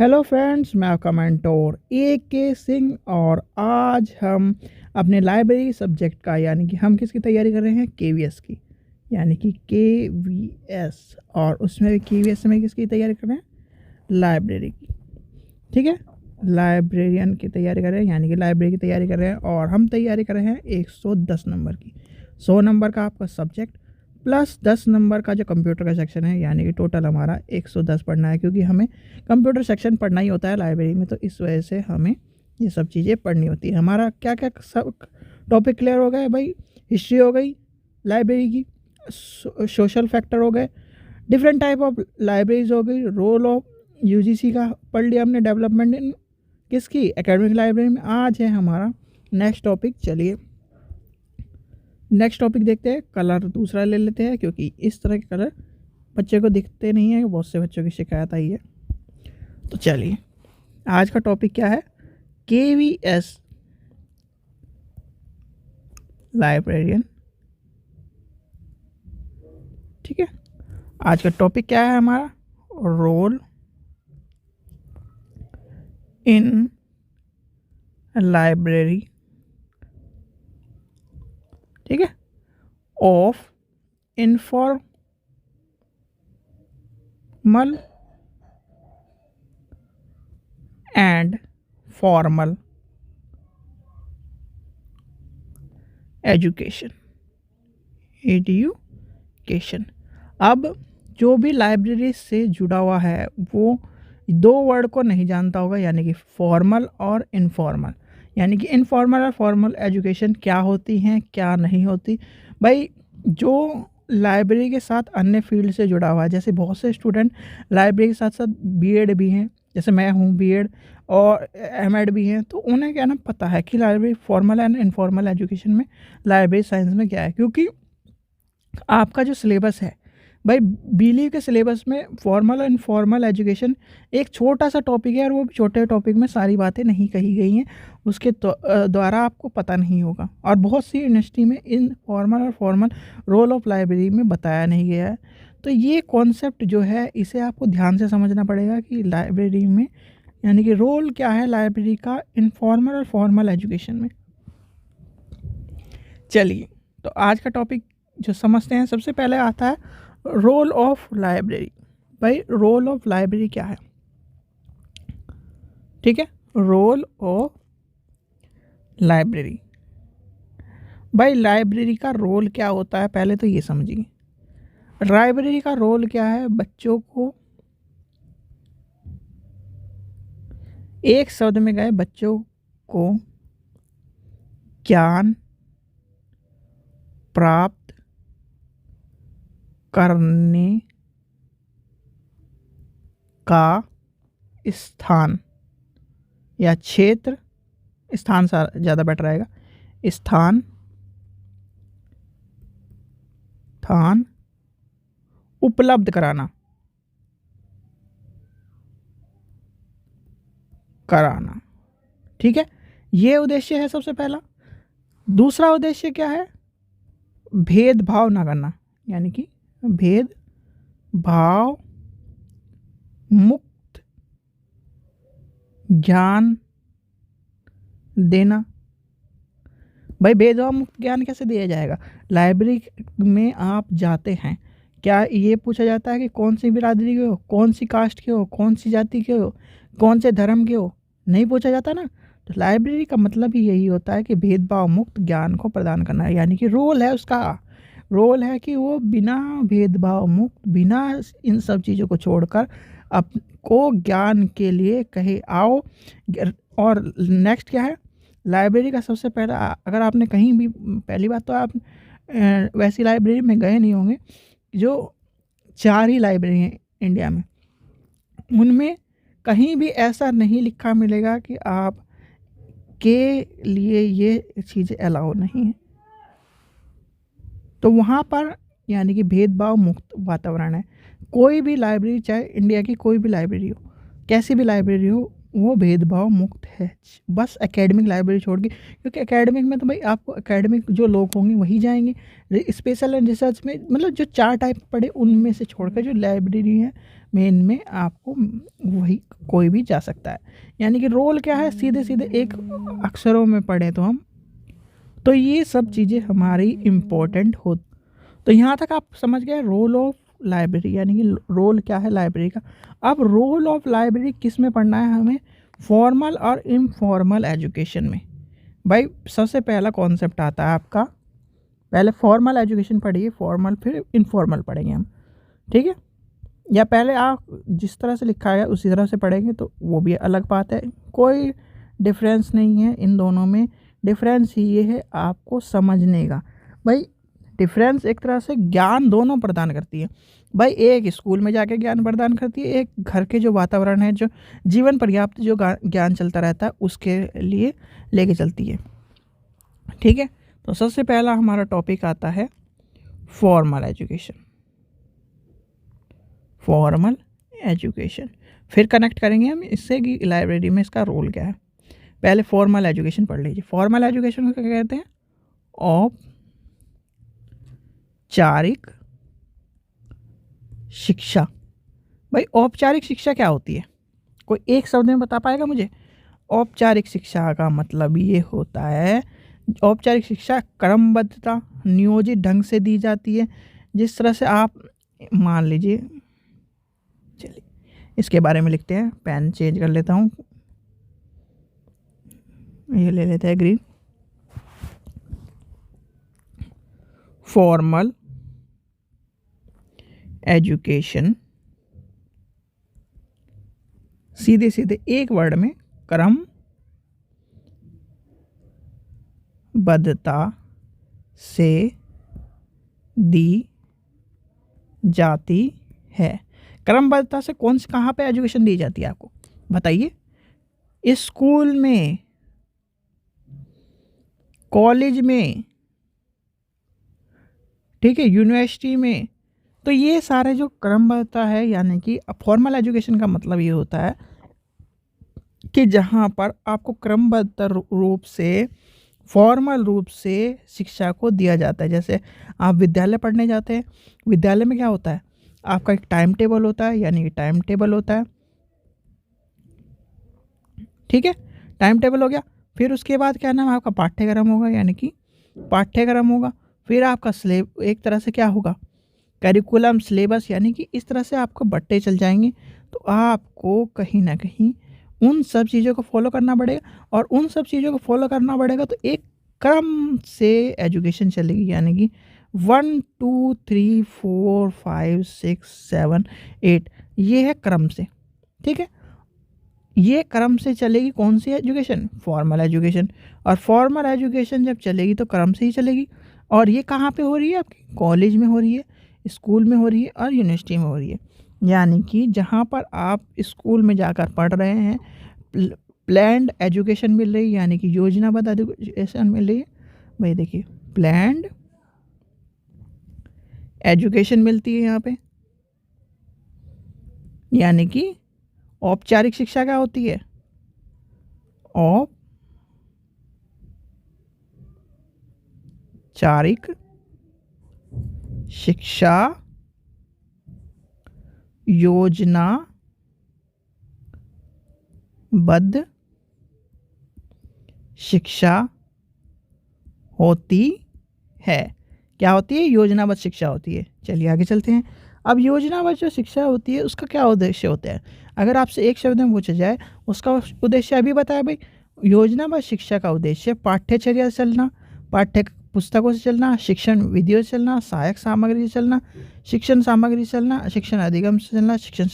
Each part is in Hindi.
हेलो फ्रेंड्स, मैं आपका मेंटोर ए के सिंह और आज हम अपने लाइब्रेरी सब्जेक्ट का यानी कि हम किसकी तैयारी कर रहे हैं केवीएस की, यानी कि केवीएस। और उसमें भी केवीएस में किसकी तैयारी कर रहे हैं, लाइब्रेरी की। ठीक है, लाइब्रेरियन की तैयारी कर रहे हैं, यानी कि लाइब्रेरी की तैयारी कर रहे हैं। और हम तैयारी कर रहे हैं 110 नंबर की। 100 नंबर का आपका सब्जेक्ट प्लस 10 नंबर का जो कंप्यूटर का सेक्शन है, यानी कि टोटल हमारा 110 पढ़ना है, क्योंकि हमें कंप्यूटर सेक्शन पढ़ना ही होता है लाइब्रेरी में। तो इस वजह से हमें ये सब चीज़ें पढ़नी होती है। हमारा क्या क्या सब टॉपिक क्लियर हो गए भाई। हिस्ट्री हो गई लाइब्रेरी की, सोशल फैक्टर हो गए, डिफरेंट टाइप ऑफ लाइब्रेरीज हो गई, रोल ऑफ यूजीसी का पढ़ लिया हमने, डेवलपमेंट इन किसकी एकेडमिक लाइब्रेरी में। आज है हमारा नेक्स्ट टॉपिक। चलिए नेक्स्ट टॉपिक देखते हैं। कलर दूसरा ले लेते हैं, क्योंकि इस तरह के कलर बच्चे को दिखते नहीं है, बहुत से बच्चों की शिकायत आई है। तो चलिए आज का टॉपिक क्या है, केवीएस लाइब्रेरियन। ठीक है, आज का टॉपिक क्या है हमारा, रोल इन लाइब्रेरी। ठीक है, of informal and formal education. अब जो भी लाइब्रेरी से जुड़ा हुआ है वो दो वर्ड को नहीं जानता होगा, यानी कि फॉर्मल और इनफॉर्मल। यानी कि इनफॉर्मल और फॉर्मल एजुकेशन क्या होती हैं, क्या नहीं होती। भाई जो लाइब्रेरी के साथ अन्य फील्ड से जुड़ा हुआ है, जैसे बहुत से स्टूडेंट लाइब्रेरी के साथ साथ बीएड भी हैं, जैसे मैं हूँ बीएड, और एमएड भी हैं, तो उन्हें क्या ना पता है कि library formal and informal education में लाइब्रेरी साइंस में क्या है। क्योंकि आपका जो सिलेबस है भाई, बीली के सिलेबस में फॉर्मल और इनफॉर्मल एजुकेशन एक छोटा सा टॉपिक है, और वो छोटे टॉपिक में सारी बातें नहीं कही गई हैं, उसके द्वारा आपको पता नहीं होगा। और बहुत सी यूनिवर्सिटी में इन फॉर्मल और फॉर्मल रोल ऑफ लाइब्रेरी में बताया नहीं गया है। तो ये कॉन्सेप्ट जो है इसे आपको ध्यान से समझना पड़ेगा कि लाइब्रेरी में यानी कि रोल क्या है लाइब्रेरी का इनफॉर्मल और फॉर्मल एजुकेशन में। चलिए तो आज का टॉपिक जो समझते हैं, सबसे पहले आता है रोल ऑफ लाइब्रेरी। भाई रोल ऑफ लाइब्रेरी क्या है, ठीक है, रोल ऑफ लाइब्रेरी। भाई लाइब्रेरी का रोल क्या होता है, पहले तो ये समझिए। लाइब्रेरी का रोल क्या है, बच्चों को एक शब्द में गए, बच्चों को ज्ञान प्राप्त करने का स्थान या क्षेत्र, स्थान ज़्यादा बेटर रहेगा, स्थान उपलब्ध कराना। ठीक है, ये उद्देश्य है सबसे पहला। दूसरा उद्देश्य क्या है, भेदभाव ना करना, यानी कि भेदभाव मुक्त ज्ञान देना। भाई भेदभाव मुक्त ज्ञान कैसे दिया जाएगा, लाइब्रेरी में आप जाते हैं, क्या ये पूछा जाता है कि कौन सी बिरादरी के हो, कौन सी कास्ट के हो, कौन सी जाति के हो, कौन से धर्म के हो, नहीं पूछा जाता ना। तो लाइब्रेरी का मतलब ही यही होता है कि भेदभाव मुक्त ज्ञान को प्रदान करना है, यानी कि रोल है उसका, रोल है कि वो बिना भेदभाव मुक्त, बिना इन सब चीज़ों को छोड़कर आपको ज्ञान के लिए कहे आओ। और नेक्स्ट क्या है, लाइब्रेरी का सबसे पहला, अगर आपने कहीं भी, पहली बात तो आप वैसी लाइब्रेरी में गए नहीं होंगे, जो 4 ही लाइब्रेरी हैं इंडिया में, उनमें कहीं भी ऐसा नहीं लिखा मिलेगा कि आप के लिए ये चीज़ें अलाउ नहीं है। तो वहाँ पर यानी कि भेदभाव मुक्त वातावरण है। कोई भी लाइब्रेरी, चाहे इंडिया की कोई भी लाइब्रेरी हो, कैसी भी लाइब्रेरी हो, वो भेदभाव मुक्त है, बस एकेडमिक लाइब्रेरी छोड़ के, क्योंकि एकेडमिक में तो भाई आपको एकेडमिक जो लोग होंगे वही जाएंगे। स्पेशल एंड रिसर्च में मतलब जो 4 टाइप पढ़े उनमें से छोड़कर जो लाइब्रेरी है मेन में आपको वही कोई भी जा सकता है। यानी कि रोल क्या है, सीधे सीधे एक अक्षरों में पढ़े तो हम, तो ये सब चीज़ें हमारी इम्पोर्टेंट हो। तो यहाँ तक आप समझ गए रोल ऑफ लाइब्रेरी, यानी कि रोल क्या है लाइब्रेरी का। अब रोल ऑफ लाइब्रेरी किस में पढ़ना है हमें, फॉर्मल और इनफॉर्मल एजुकेशन में। भाई सबसे पहला कॉन्सेप्ट आता है आपका, पहले फॉर्मल एजुकेशन पढ़िए, फॉर्मल फिर इनफॉर्मल पढ़ेंगे हम, ठीक है। या पहले आप जिस तरह से लिखा है उसी तरह से पढ़ेंगे तो वो भी अलग बात है, कोई डिफरेंस नहीं है इन दोनों में। डिफरेंस ही ये है आपको समझने का। भाई डिफरेंस एक तरह से ज्ञान दोनों प्रदान करती है। भाई एक स्कूल में जाके ज्ञान प्रदान करती है, एक घर के जो वातावरण है, जो जीवन पर्याप्त जो ज्ञान चलता रहता है उसके लिए लेके चलती है, ठीक है। तो सबसे पहला हमारा टॉपिक आता है फॉर्मल एजुकेशन। फॉर्मल एजुकेशन फिर कनेक्ट करेंगे हम इससे कि लाइब्रेरी में इसका रोल क्या है। पहले फॉर्मल एजुकेशन पढ़ लीजिए। फॉर्मल एजुकेशन को क्या कहते हैं, औपचारिक शिक्षा। भाई औपचारिक शिक्षा क्या होती है, कोई एक शब्द में बता पाएगा मुझे। औपचारिक शिक्षा का मतलब ये होता है, औपचारिक शिक्षा क्रमबद्धता नियोजित ढंग से दी जाती है। जिस तरह से आप मान लीजिए, चलिए इसके बारे में लिखते हैं, पेन चेंज कर लेता हूँ, ये ले लेते हैं ग्रीन। फॉर्मल एजुकेशन सीधे सीधे एक वर्ड में क्रम बद्धता से दी जाती है। क्रमबद्धता से कौन सी कहाँ पे एजुकेशन दी जाती है आपको बताइए, स्कूल में, कॉलेज में, ठीक है, यूनिवर्सिटी में। तो ये सारे जो क्रमबद्धता है, यानी कि फॉर्मल एजुकेशन का मतलब ये होता है कि जहाँ पर आपको क्रमबद्ध रूप से, फॉर्मल रूप से शिक्षा को दिया जाता है। जैसे आप विद्यालय पढ़ने जाते हैं, विद्यालय में क्या होता है, आपका एक टाइम टेबल होता है, यानी कि टाइम टेबल होता है, ठीक है, टाइम टेबल हो गया। फिर उसके बाद क्या नाम, आपका पाठ्यक्रम होगा, यानी कि पाठ्यक्रम होगा। फिर आपका एक तरह से क्या होगा, करिकुलम, सिलेबस, यानी कि इस तरह से आपको बट्टे चल जाएंगे। तो आपको कहीं ना कहीं उन सब चीज़ों को फॉलो करना पड़ेगा, और उन सब चीज़ों को फॉलो करना पड़ेगा तो एक क्रम से एजुकेशन चलेगी, यानी कि 1 2 3 4 5 6 7 8, ये है क्रम से, ठीक है। ये क्रम से चलेगी कौन सी एजुकेशन, फॉर्मल एजुकेशन। और फॉर्मल एजुकेशन जब चलेगी तो क्रम से ही चलेगी। और ये कहाँ पे हो रही है, आपकी कॉलेज में हो रही है, स्कूल में हो रही है, और यूनिवर्सिटी में हो रही है। यानी कि जहाँ पर आप स्कूल में जाकर पढ़ रहे हैं, प्लान्ड एजुकेशन मिल रही है, यानी कि योजनाबद्ध एजुकेशन मिल रही है। भाई देखिए, प्लान्ड एजुकेशन मिलती है यहाँ पे, यानी कि औपचारिक शिक्षा क्या होती है, औपचारिक शिक्षा योजनाबद्ध शिक्षा होती है। क्या होती है, योजनाबद्ध शिक्षा होती है। चलिए आगे चलते हैं। अब योजनाबद्ध जो शिक्षा होती है उसका क्या उद्देश्य होता है, अगर आपसे एक शब्द में पूछा जाए उसका उद्देश्य अभी बताया। भाई योजनाबद्ध शिक्षा का उद्देश्य पाठ्यचर्या से चलना, पाठ्य पुस्तकों से चलना, शिक्षण विधियों से चलना, सहायक सामग्री से चलना, शिक्षण सामग्री से चलना, शिक्षण अधिगम से चलना, शिक्षण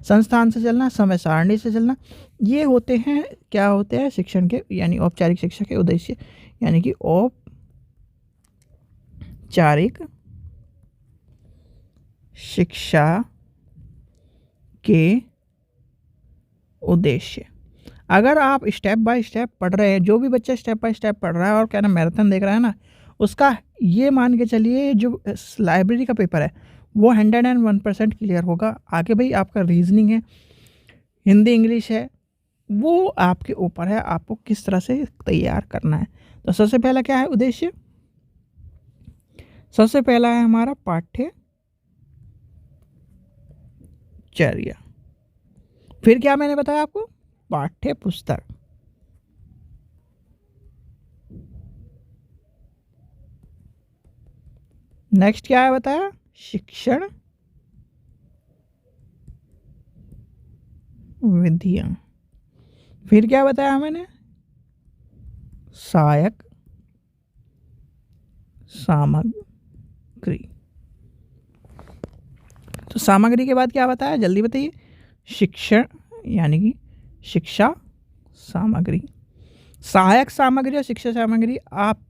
संस्थान से चलना, समय सारणी से चलना। ये होते हैं, क्या होते हैं, शिक्षण के, यानी औपचारिक शिक्षा के उद्देश्य, यानी कि औपचारिक शिक्षा के उद्देश्य। अगर आप स्टेप बाय स्टेप पढ़ रहे हैं, जो भी बच्चा स्टेप बाय स्टेप पढ़ रहा है और क्या ना मैराथन देख रहा है ना, उसका ये मान के चलिए जो लाइब्रेरी का पेपर है वो 101% क्लियर होगा। आगे भाई आपका रीजनिंग है, हिंदी इंग्लिश है, वो आपके ऊपर है, आपको किस तरह से तैयार करना है। तो सबसे पहला क्या है उद्देश्य? सबसे पहला है हमारा पाठ्यचर्या। फिर क्या मैंने बताया आपको? पाठ्य पुस्तक। नेक्स्ट क्या है बताया? शिक्षण विधियां। फिर क्या बताया मैंने? सहायक सामग्री। तो सामग्री के बाद क्या बताया, जल्दी बताइए? शिक्षण यानी कि शिक्षा सामग्री। सहायक सामग्री और शिक्षा सामग्री आप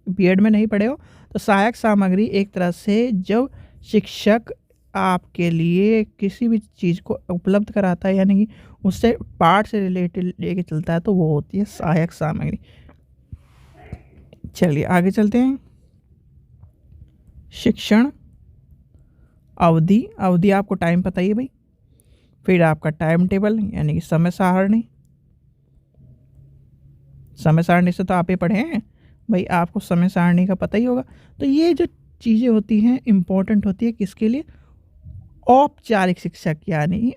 बीएड में नहीं पढ़े हो, तो सहायक सामग्री एक तरह से जब शिक्षक आपके लिए किसी भी चीज़ को उपलब्ध कराता है, यानी कि उससे पाठ से रिलेटेड लेके चलता है, तो वो होती है सहायक सामग्री। चलिए आगे चलते हैं। शिक्षण अवधि। अवधि आपको टाइम पता ही है भाई। फिर आपका टाइम टेबल यानी कि समय सारणी। समय सारणी से तो आप ही पढ़े हैं भाई, आपको समय सारणी का पता ही होगा। तो ये जो चीज़ें होती हैं इम्पोर्टेंट होती है किसके लिए? औपचारिक शिक्षक यानी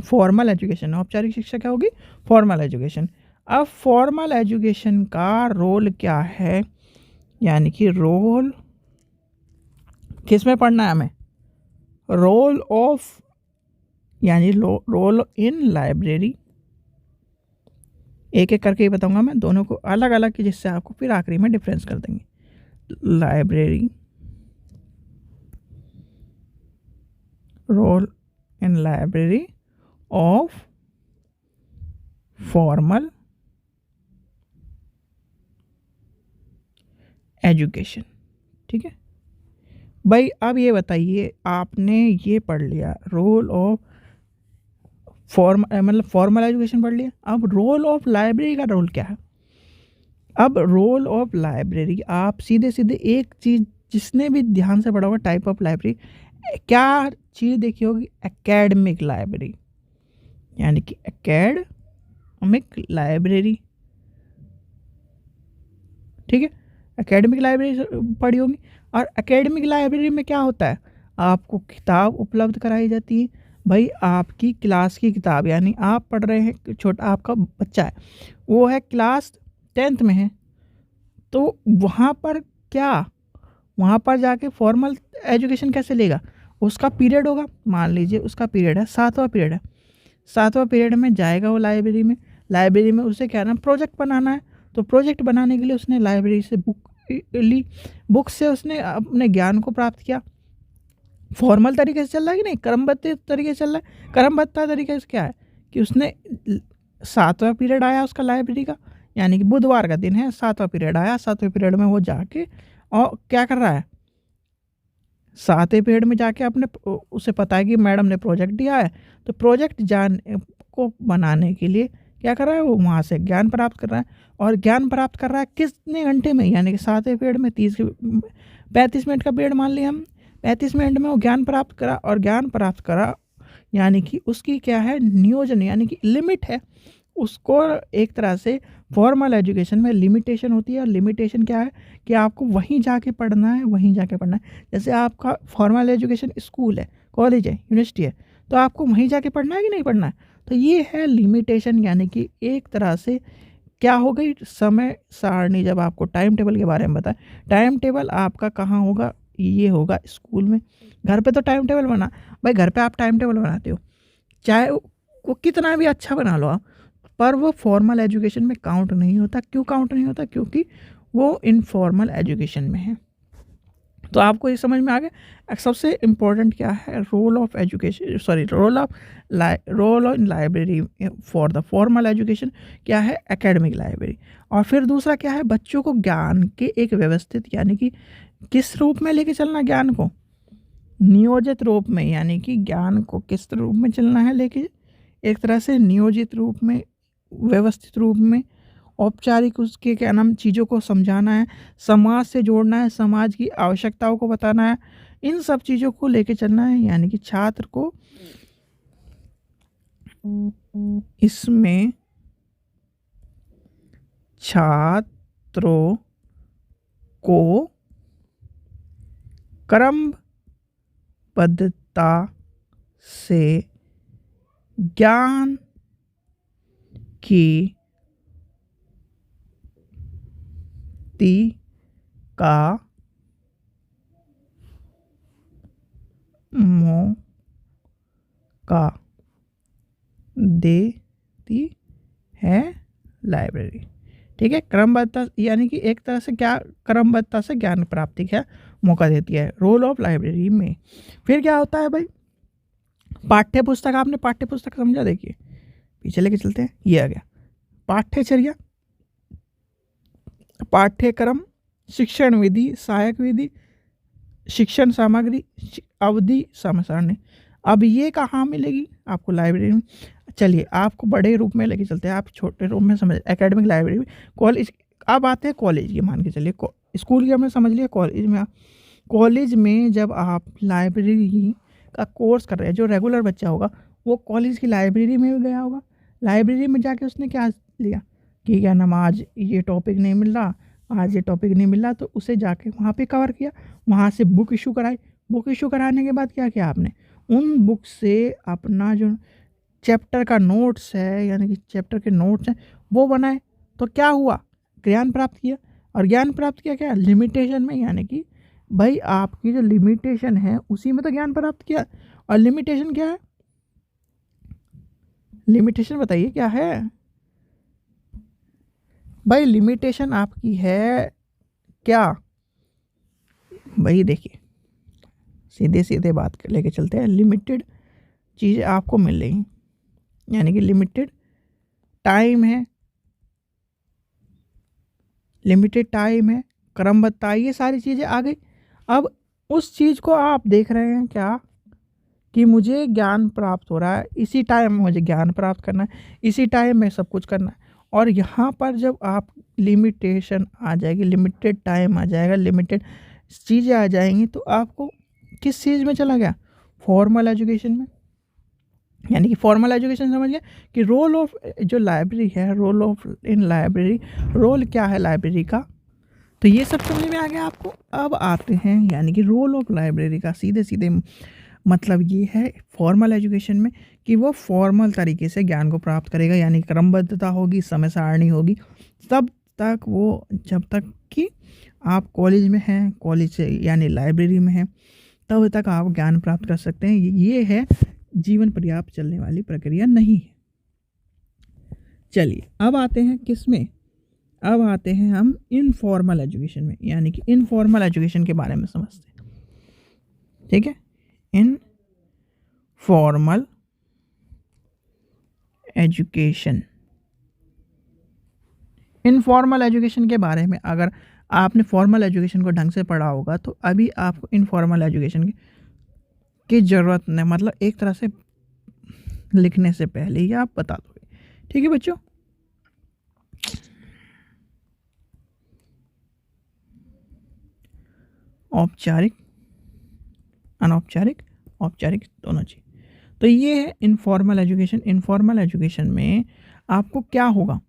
फॉर्मल एजुकेशन। औपचारिक शिक्षा क्या होगी? Formal education. अब फॉर्मल एजुकेशन का रोल क्या है, यानी कि रोल किस में पढ़ना है हमें? रोल ऑफ यानी रोल इन लाइब्रेरी। एक एक करके ही बताऊंगा मैं, दोनों को अलग अलग, जिससे आपको फिर आखिरी में डिफरेंस कर देंगे। Library, role in library of formal education. ठीक है भाई। अब ये बताइए, आपने ये पढ़ लिया रोल ऑफ मतलब फॉर्मल एजुकेशन पढ़ लिया। अब रोल ऑफ लाइब्रेरी का रोल क्या है? अब रोल ऑफ लाइब्रेरी आप सीधे सीधे एक चीज़ जिसने भी ध्यान से पढ़ा होगा, टाइप ऑफ लाइब्रेरी क्या चीज़ देखी होगी? एकेडमिक लाइब्रेरी, यानी कि एकेडमिक लाइब्रेरी। ठीक है, एकेडमिक लाइब्रेरी पढ़ी होगी। और एकेडमिक लाइब्रेरी में क्या होता है? आपको किताब उपलब्ध कराई जाती है भाई, आपकी क्लास की किताब, यानी आप पढ़ रहे हैं, छोटा आपका बच्चा है, वो है क्लास 10th में है, तो वहाँ पर क्या, वहाँ पर जाके फॉर्मल एजुकेशन कैसे लेगा? उसका पीरियड होगा, मान लीजिए उसका पीरियड है 7वां पीरियड है। 7वां पीरियड में जाएगा वो लाइब्रेरी में। लाइब्रेरी में उसे क्या ना, प्रोजेक्ट बनाना है। तो प्रोजेक्ट बनाने के लिए उसने लाइब्रेरी से बुक ली, बुक से उसने अपने ज्ञान को प्राप्त किया। फॉर्मल तरीके से चल रहा है कि नहीं, क्रमबद्ध तरीके से चल रहा है। क्रमबद्ध तरीके से क्या है कि उसने 7वां पीरियड आया उसका लाइब्रेरी का, यानी कि बुधवार का दिन है, 7वां पीरियड आया। 7वें पीरियड में वो जाके और क्या कर रहा है? 7वें पीरियड में जाके अपने उसे पता है कि मैडम ने प्रोजेक्ट दिया है, तो प्रोजेक्ट जान को बनाने के लिए क्या कर रहा है? वो वहाँ से ज्ञान प्राप्त कर रहा है। और ज्ञान प्राप्त कर रहा है कितने घंटे में? यानी कि 7वें पीरियड में 35 मिनट का पीरियड मान लिया हम। 35 मिनट में वो ज्ञान प्राप्त करा, और ज्ञान प्राप्त करा यानी कि उसकी क्या है, नियोजन, यानी कि लिमिट है। उसको एक तरह से फॉर्मल एजुकेशन में लिमिटेशन होती है। और लिमिटेशन क्या है कि आपको वहीं जाके पढ़ना है, वहीं जाके पढ़ना है। जैसे आपका फॉर्मल एजुकेशन स्कूल है, कॉलेज है, यूनिवर्सिटी है, तो आपको वहीं जाके पढ़ना है कि नहीं पढ़ना है? तो ये है लिमिटेशन, यानी कि एक तरह से क्या हो गई, समय सारणी। जब आपको टाइम टेबल के बारे में बताएं, टाइम टेबल आपका कहाँ होगा? ये होगा स्कूल में। घर पे तो टाइम टेबल बना भाई, घर पे आप टाइम टेबल बनाते हो, चाहे वो कितना भी अच्छा बना लो आप, पर वो फॉर्मल एजुकेशन में काउंट नहीं होता। क्यों काउंट नहीं होता? क्योंकि वो इनफॉर्मल एजुकेशन में है। तो आपको ये समझ में आ गया सबसे इम्पोर्टेंट क्या है? Role of education, sorry, role in library for the formal education क्या है? Academic library. और फिर दूसरा क्या है? बच्चों को ज्ञान के एक व्यवस्थित, यानी कि किस रूप में लेके चलना ज्ञान को? नियोजित रूप में, यानी कि ज्ञान को किस रूप में चलना है लेके, एक तरह से नियोजित रूप में, व्यवस्थित रूप में, औपचारिक उसके क्या नाम चीज़ों को समझाना है, समाज से जोड़ना है, समाज की आवश्यकताओं को बताना है, इन सब चीज़ों को लेके चलना है। यानी कि छात्र को इसमें छात्रों को क्रमबद्धता से ज्ञान की का मौका देती है लाइब्रेरी। ठीक है, क्रमबद्धता यानी कि एक तरह से क्या, क्रमबद्धता से ज्ञान प्राप्ति का मौका देती है रोल ऑफ लाइब्रेरी में। फिर क्या होता है भाई, पाठ्य पुस्तक। आपने पाठ्य पुस्तक समझा, देखिए पीछे लेके चलते हैं। ये आ गया पाठ्यचर्या, पाठ्यक्रम, शिक्षण विधि, सहायक विधि, शिक्षण सामग्री, अवधि, समय सारणी। अब ये कहाँ मिलेगी आपको, लाइब्रेरी में। चलिए आपको बड़े रूप में लेके चलते हैं, आप छोटे रूप में समझ, एकेडमिक लाइब्रेरी में। कॉलेज, अब आते हैं कॉलेज की, मान के चलिए स्कूल की हमने समझ लिया। कॉलेज में जब आप लाइब्रेरी का कोर्स कर रहे हैं, जो रेगुलर बच्चा होगा वो कॉलेज की लाइब्रेरी में भी गया होगा। लाइब्रेरी में जाके उसने क्या लिया कि क्या नाम, आज ये टॉपिक नहीं मिल रहा, आज ये टॉपिक नहीं मिल रहा, तो उसे जाके वहाँ पे कवर किया, वहाँ से बुक इशू कराई। बुक इशू कराने के बाद क्या किया आपने, उन बुक से अपना जो चैप्टर का नोट्स है, यानी कि चैप्टर के नोट्स हैं, वो बनाए। तो क्या हुआ, ज्ञान प्राप्त किया। और ज्ञान प्राप्त किया क्या, लिमिटेशन में, यानी कि भाई आपकी जो लिमिटेशन है उसी में तो ज्ञान प्राप्त किया। और लिमिटेशन क्या है, लिमिटेशन बताइए क्या है भाई, लिमिटेशन आपकी है क्या भाई। देखिए सीधे सीधे बात कर लेके चलते हैं। लिमिटेड चीज़ें आपको मिल रही, यानी कि लिमिटेड टाइम है, लिमिटेड टाइम है, क्रमबद्धता, ये सारी चीज़ें आ गई। अब उस चीज़ को आप देख रहे हैं क्या कि मुझे ज्ञान प्राप्त हो रहा है, इसी टाइम में मुझे ज्ञान प्राप्त करना है, इसी टाइम में सब कुछ करना है। और यहाँ पर जब आप लिमिटेशन आ जाएगी, लिमिटेड टाइम आ जाएगा, लिमिटेड चीज़ें आ जाएंगी, तो आपको किस चीज़ में चला गया, फॉर्मल एजुकेशन में। यानी कि फॉर्मल एजुकेशन समझ गया कि रोल ऑफ जो लाइब्रेरी है, role of in library, role क्या है लाइब्रेरी का, तो ये सब समझ में आ गया आपको। अब आते हैं यानी कि रोल ऑफ लाइब्रेरी का सीधे सीधे मतलब ये है फॉर्मल एजुकेशन में कि वो फॉर्मल तरीके से ज्ञान को प्राप्त करेगा, यानी क्रमबद्धता होगी, समय सारणी होगी, तब तक वो, जब तक कि आप कॉलेज में हैं, कॉलेज से यानी लाइब्रेरी में हैं, तब तक आप ज्ञान प्राप्त कर सकते हैं। ये है जीवन पर्याप्त चलने वाली प्रक्रिया नहीं है। चलिए अब आते हैं किस में, अब आते हैं हम इनफॉर्मल एजुकेशन में, यानी कि इनफॉर्मल एजुकेशन के बारे में समझते हैं। ठीक है, इनफॉर्मल एजुकेशन, इनफॉर्मल एजुकेशन के बारे में अगर आपने फॉर्मल एजुकेशन को ढंग से पढ़ा होगा तो अभी आपको इनफॉर्मल एजुकेशन की ज़रूरत नहीं, मतलब एक तरह से लिखने से पहले ही आप बता दोगे। ठीक है बच्चों, औपचारिक, अनौपचारिक, औपचारिक दोनों चीज। तो ये है इनफॉर्मल एजुकेशन। इनफॉर्मल एजुकेशन में आपको क्या होगा,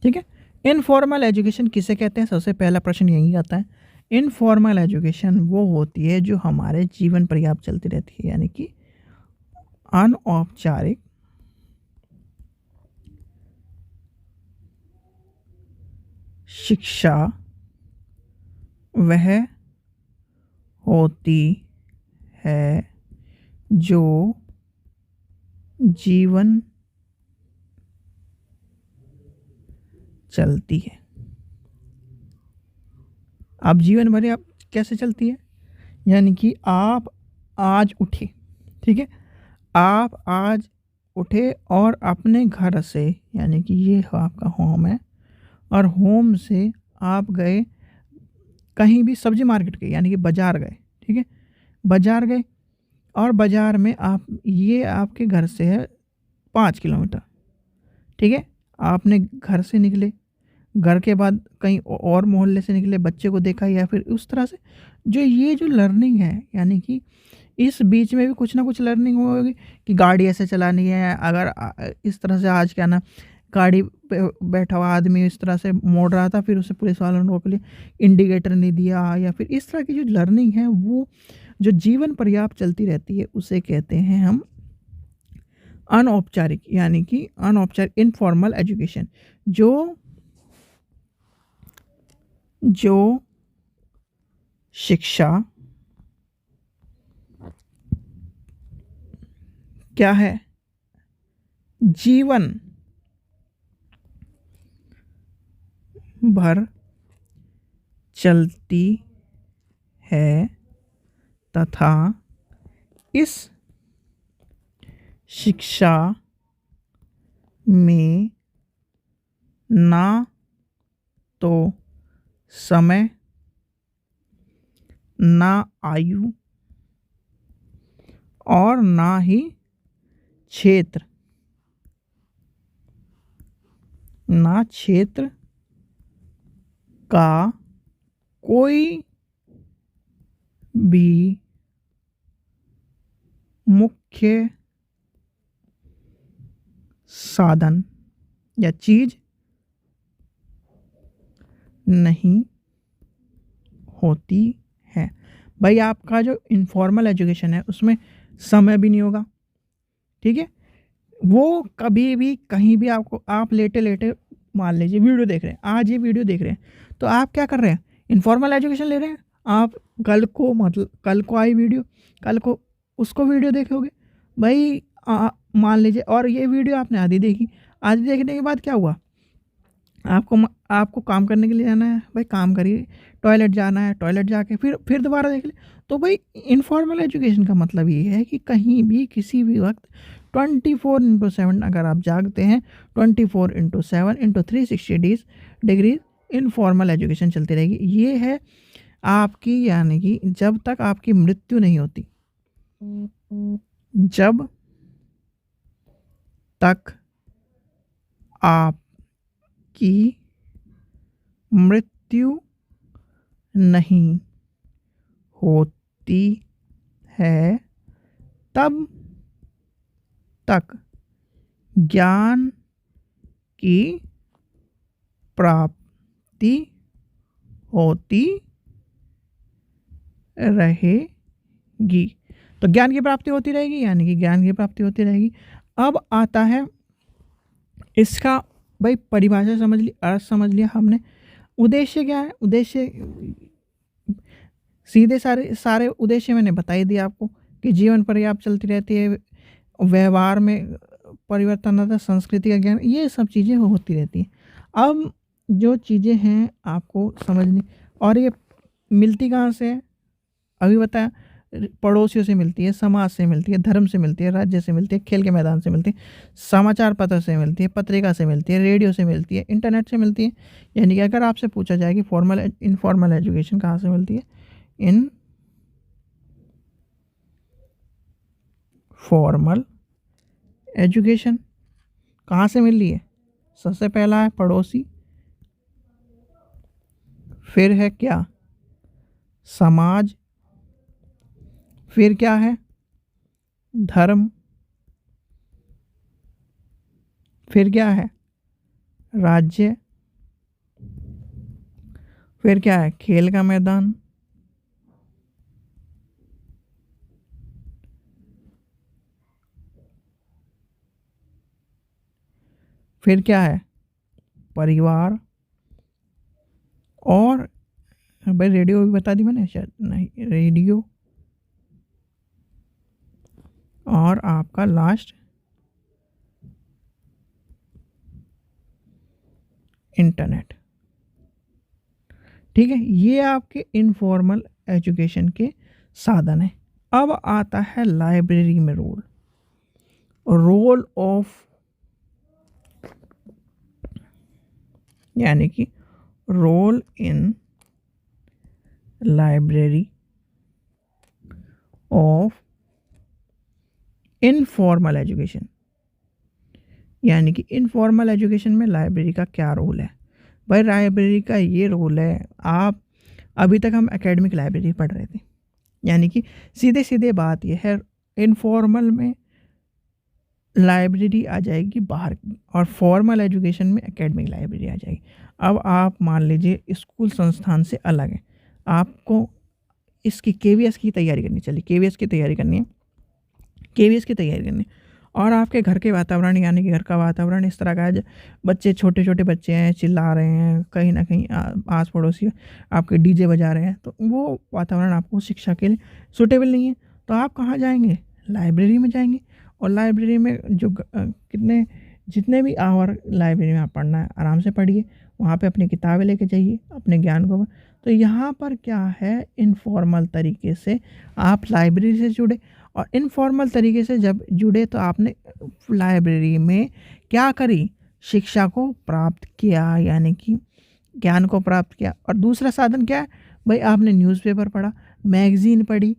ठीक है, इनफॉर्मल एजुकेशन किसे कहते हैं, सबसे पहला प्रश्न यही आता है। इनफॉर्मल एजुकेशन वो होती है जो हमारे जीवन पर्याप्त चलती रहती है, यानी कि अनौपचारिक शिक्षा वह होती है जो जीवन चलती है। अब जीवन भर आप कैसे चलती है, यानी कि आप आज उठे, ठीक है, आप आज उठे और अपने घर से, यानी कि ये आपका होम है, और होम से आप गए कहीं भी, सब्जी मार्केट गए, यानी कि बाज़ार गए, ठीक है, बाज़ार गए, और बाज़ार में आप, ये आपके घर से है 5 किलोमीटर, ठीक है, आपने घर से निकले, घर के बाद कहीं और मोहल्ले से निकले, बच्चे को देखा, या फिर उस तरह से जो ये जो लर्निंग है, यानी कि इस बीच में भी कुछ ना कुछ लर्निंग होगी कि गाड़ी ऐसे चलानी है, अगर इस तरह से आज क्या ना गाड़ी पे बैठा हुआ आदमी इस तरह से मोड़ रहा था, फिर उसे पुलिस वालों ने रोक लिया, इंडिकेटर नहीं दिया, या फिर इस तरह की जो लर्निंग है वो जो जीवन पर्याप्त चलती रहती है उसे कहते हैं हम अनौपचारिक, यानी कि अनौपचारिक इनफॉर्मल एजुकेशन। जो जो शिक्षा क्या है, जीवन भर चलती है तथा इस शिक्षा में ना तो समय, ना आयु और ना ही क्षेत्र, ना क्षेत्र का कोई भी मुख्य साधन या चीज नहीं होती है। भाई आपका जो इनफॉर्मल एजुकेशन है उसमें समय भी नहीं होगा, ठीक है। वो कभी भी कहीं भी आपको, आप लेटे लेटे मान लीजिए वीडियो देख रहे हैं, आज ये वीडियो देख रहे हैं तो आप क्या कर रहे हैं, इनफॉर्मल एजुकेशन ले रहे हैं। आप कल को मतलब कल को आई वीडियो, कल को उसको वीडियो देखोगे भाई, मान लीजिए, और ये वीडियो आपने आधी देखी, आधी देखने के बाद क्या हुआ, आपको काम करने के लिए जाना है, भाई काम करिए, टॉयलेट जाना है, टॉयलेट जाके फिर दोबारा देख ले। तो भाई इनफॉर्मल एजुकेशन का मतलब ये है कि कहीं भी किसी भी वक्त 24/7 अगर आप जागते हैं, 24/7/360 डिग्री इनफॉर्मल एजुकेशन चलती रहेगी। ये है आपकी, यानी कि जब तक आपकी मृत्यु नहीं होती, जब तक आपकी मृत्यु नहीं होती है तब तक ज्ञान की प्राप्ति होती रहेगी। तो ज्ञान की प्राप्ति होती रहेगी, यानी कि ज्ञान की प्राप्ति होती रहेगी। अब आता है इसका, भाई परिभाषा समझ ली, अर्थ समझ लिया हमने। उद्देश्य क्या है, उद्देश्य सीधे सारे सारे उद्देश्य मैंने बता ही दिया आपको कि जीवन पर्याप्त चलती रहती है, व्यवहार में परिवर्तन आता है, संस्कृति का ज्ञान, ये सब चीज़ें होती रहती हैं। अब जो चीज़ें हैं आपको समझनी, और ये मिलती कहाँ से है, अभी बताया, पड़ोसियों से मिलती है, समाज से मिलती है, धर्म से मिलती है, राज्य से मिलती है, खेल के मैदान से मिलती है, समाचार पत्र से मिलती है, पत्रिका से मिलती है, रेडियो से मिलती है, इंटरनेट से मिलती है। यानी कि अगर आपसे पूछा जाए कि फॉर्मल इनफॉर्मल एजुकेशन कहाँ से मिलती है, इन फॉर्मल एजुकेशन कहाँ से मिल रही है, सबसे पहला है पड़ोसी, फिर है क्या, समाज, फिर क्या है, धर्म, फिर क्या है, राज्य, फिर क्या है, खेल का मैदान, फिर क्या है, परिवार, और भाई रेडियो भी बता दी मैंने शायद, नहीं, रेडियो, और आपका लास्ट इंटरनेट। ठीक है, ये आपके इनफॉर्मल एजुकेशन के साधन है। अब आता है लाइब्रेरी में रोल ऑफ, यानी कि role in library of informal education, यानी कि इनफॉर्मल एजुकेशन में लाइब्रेरी का क्या रोल है। भाई लाइब्रेरी का ये रोल है, आप अभी तक हम एकेडमिक लाइब्रेरी पढ़ रहे थे, यानी कि सीधे सीधे बात यह है, इनफॉर्मल में लाइब्रेरी आ जाएगी बाहर की और फॉर्मल एजुकेशन में एकेडमिक लाइब्रेरी आ जाएगी। अब आप मान लीजिए स्कूल संस्थान से अलग है, आपको इसकी केवीएस की तैयारी करनी, चलिए केवीएस की तैयारी करनी है, केवीएस की तैयारी करनी है और आपके घर के वातावरण यानी कि घर का वातावरण इस तरह का है, बच्चे छोटे छोटे बच्चे हैं, चिल्ला रहे हैं, कहीं ना कहीं आस पड़ोसी आपके डीजे बजा रहे हैं, तो वो वातावरण आपको शिक्षा के लिए सूटेबल नहीं है। तो आप कहाँ जाएंगे? लाइब्रेरी में जाएंगे। और लाइब्रेरी में जो कितने जितने भी आवर लाइब्रेरी में आप पढ़ना है आराम से पढ़िए, वहाँ पे अपनी किताबें लेके जाइए, अपने ज्ञान को। तो यहाँ पर क्या है, इनफॉर्मल तरीके से आप लाइब्रेरी से जुड़े और इनफॉर्मल तरीके से जब जुड़े तो आपने लाइब्रेरी में क्या करी, शिक्षा को प्राप्त किया, यानी कि ज्ञान को प्राप्त किया। और दूसरा साधन क्या है भाई, आपने न्यूज़पेपर पढ़ा, मैगज़ीन पढ़ी,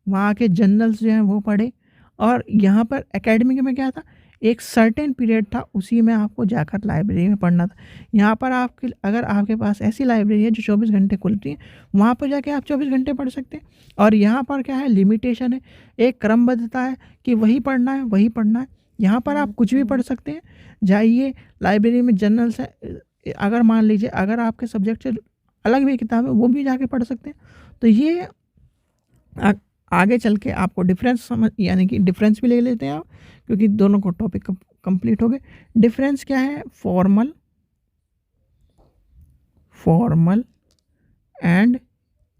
वहाँ के जर्नल्स जो हैं वो पढ़े। और यहाँ पर एकेडमिक में क्या था, एक सर्टेन पीरियड था, उसी में आपको जाकर लाइब्रेरी में पढ़ना था। यहाँ पर आपके अगर आपके पास ऐसी लाइब्रेरी है जो 24 घंटे खुलती है, वहाँ पर जाके आप 24 घंटे पढ़ सकते हैं। और यहाँ पर क्या है, लिमिटेशन है, एक क्रमबद्धता है कि वही पढ़ना है वही पढ़ना है। यहाँ पर आप कुछ भी पढ़ सकते हैं, जाइए लाइब्रेरी में जर्नल्स है, अगर मान लीजिए अगर आपके सब्जेक्ट से अलग भी किताब है वो भी जाके पढ़ सकते हैं। तो ये आगे चल के आपको डिफरेंस समझ, यानी कि डिफरेंस भी ले लेते हैं आप, क्योंकि दोनों को टॉपिक कंप्लीट हो गए। डिफरेंस क्या है, फॉर्मल एंड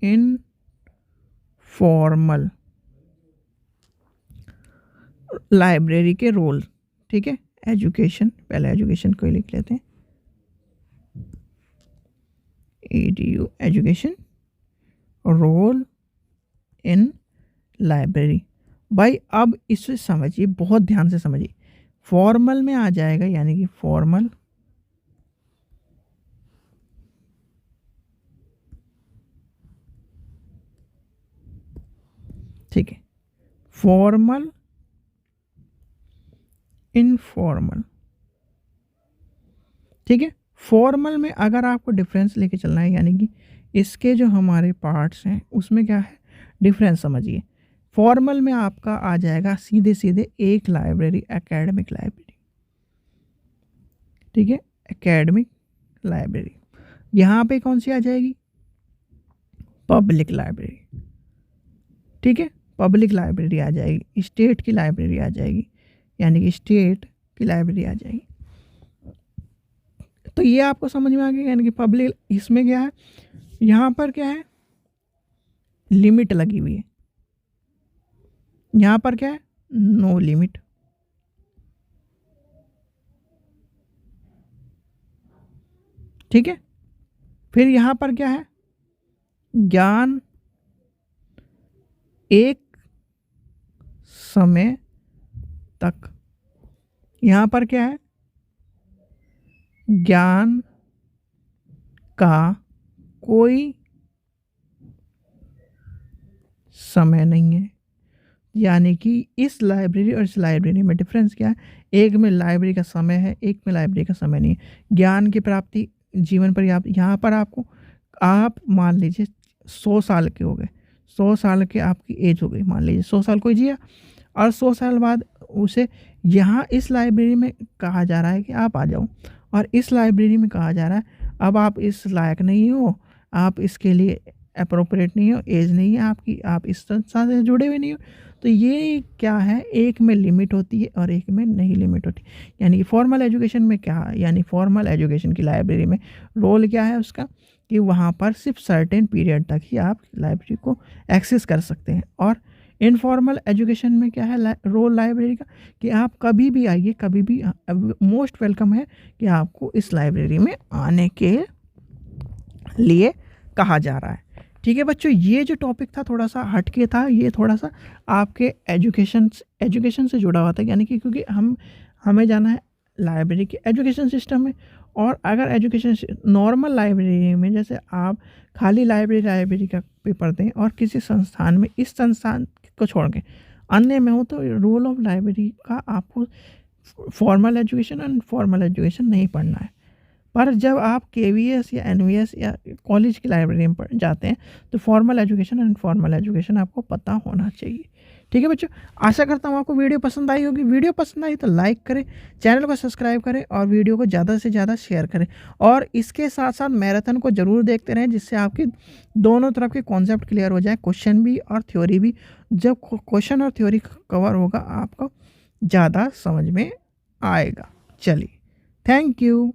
इनफॉर्मल लाइब्रेरी के रोल। ठीक है, एजुकेशन, पहले एजुकेशन को ही लिख लेते हैं, EDU education, role in library. भाई अब इसे समझिए, बहुत ध्यान से समझिए, फॉर्मल में आ जाएगा, यानी कि फॉर्मल ठीक है, फॉर्मल इनफॉर्मल। ठीक है, फॉर्मल में अगर आपको डिफरेंस लेके चलना है, यानी कि इसके जो हमारे पार्ट्स हैं उसमें क्या है डिफरेंस समझिए। फॉर्मल में आपका आ जाएगा सीधे सीधे एक लाइब्रेरी, एकेडमिक लाइब्रेरी। ठीक है, एकेडमिक लाइब्रेरी। यहाँ पे कौन सी आ जाएगी, पब्लिक लाइब्रेरी। ठीक है, पब्लिक लाइब्रेरी आ जाएगी, स्टेट की लाइब्रेरी आ जाएगी, यानी कि स्टेट की लाइब्रेरी आ जाएगी। तो ये आपको समझ में आ गया, यानी कि पब्लिक, इसमें क्या है, यहाँ पर क्या है, लिमिट लगी हुई है, यहाँ पर क्या है, नो लिमिट। ठीक है, फिर यहाँ पर क्या है, ज्ञान एक समय तक। यहाँ पर क्या है, ज्ञान का कोई समय नहीं है। यानी कि इस लाइब्रेरी और इस लाइब्रेरी में डिफरेंस क्या है, एक में लाइब्रेरी का समय है, एक में लाइब्रेरी का समय नहीं है। ज्ञान की प्राप्ति जीवन पर्याप्त, यहाँ पर आपको, आप मान लीजिए 100 साल के हो गए, 100 साल के आपकी एज हो गई, मान लीजिए 100 साल कोई जिया, और 100 साल बाद उसे यहाँ इस लाइब्रेरी में कहा जा रहा है कि आप आ जाओ, और इस लाइब्रेरी में कहा जा रहा है अब आप इस लायक नहीं हो, आप इसके लिए अप्रोप्रिएट नहीं हो, एज नहीं है आपकी, आप इस संस्था से जुड़े हुए नहीं हो। तो ये क्या है, एक में लिमिट होती है और एक में नहीं लिमिट होती। यानी कि फॉर्मल एजुकेशन में क्या है, यानी फॉर्मल एजुकेशन की लाइब्रेरी में रोल क्या है उसका, कि वहाँ पर सिर्फ सर्टेन पीरियड तक ही आप लाइब्रेरी को एक्सेस कर सकते हैं। और इनफॉर्मल एजुकेशन में क्या है रोल लाइब्रेरी का, कि आप कभी भी आइए, कभी भी मोस्ट वेलकम है कि आपको इस लाइब्रेरी में आने के लिए कहा जा रहा है। ठीक है बच्चों, ये जो टॉपिक था थोड़ा सा हटके था, ये थोड़ा सा आपके एजुकेशन से जुड़ा हुआ था, यानी कि क्योंकि हमें जाना है लाइब्रेरी के एजुकेशन सिस्टम में। और अगर एजुकेशन नॉर्मल लाइब्रेरी में, जैसे आप खाली लाइब्रेरी का पेपर दें और किसी संस्थान में, इस संस्थान को छोड़ के अन्य में हो, तो रोल ऑफ लाइब्रेरी का आपको फॉर्मल एजुकेशन और फॉर्मल एजुकेशन नहीं पढ़ना है। पर जब आप केवीएस या एनवीएस या कॉलेज की लाइब्रेरी में जाते हैं तो फॉर्मल एजुकेशन और इनफॉर्मल एजुकेशन आपको पता होना चाहिए। ठीक है बच्चों, आशा करता हूँ आपको वीडियो पसंद आई होगी। वीडियो पसंद आई तो लाइक करें, चैनल को सब्सक्राइब करें और वीडियो को ज़्यादा से ज़्यादा शेयर करें। और इसके साथ साथ मैराथन को ज़रूर देखते रहें, जिससे आपकी दोनों तरफ के कॉन्सेप्ट क्लियर हो जाए, क्वेश्चन भी और थ्योरी भी। जब क्वेश्चन और थ्योरी कवर होगा आपको ज़्यादा समझ में आएगा। चलिए, थैंक यू।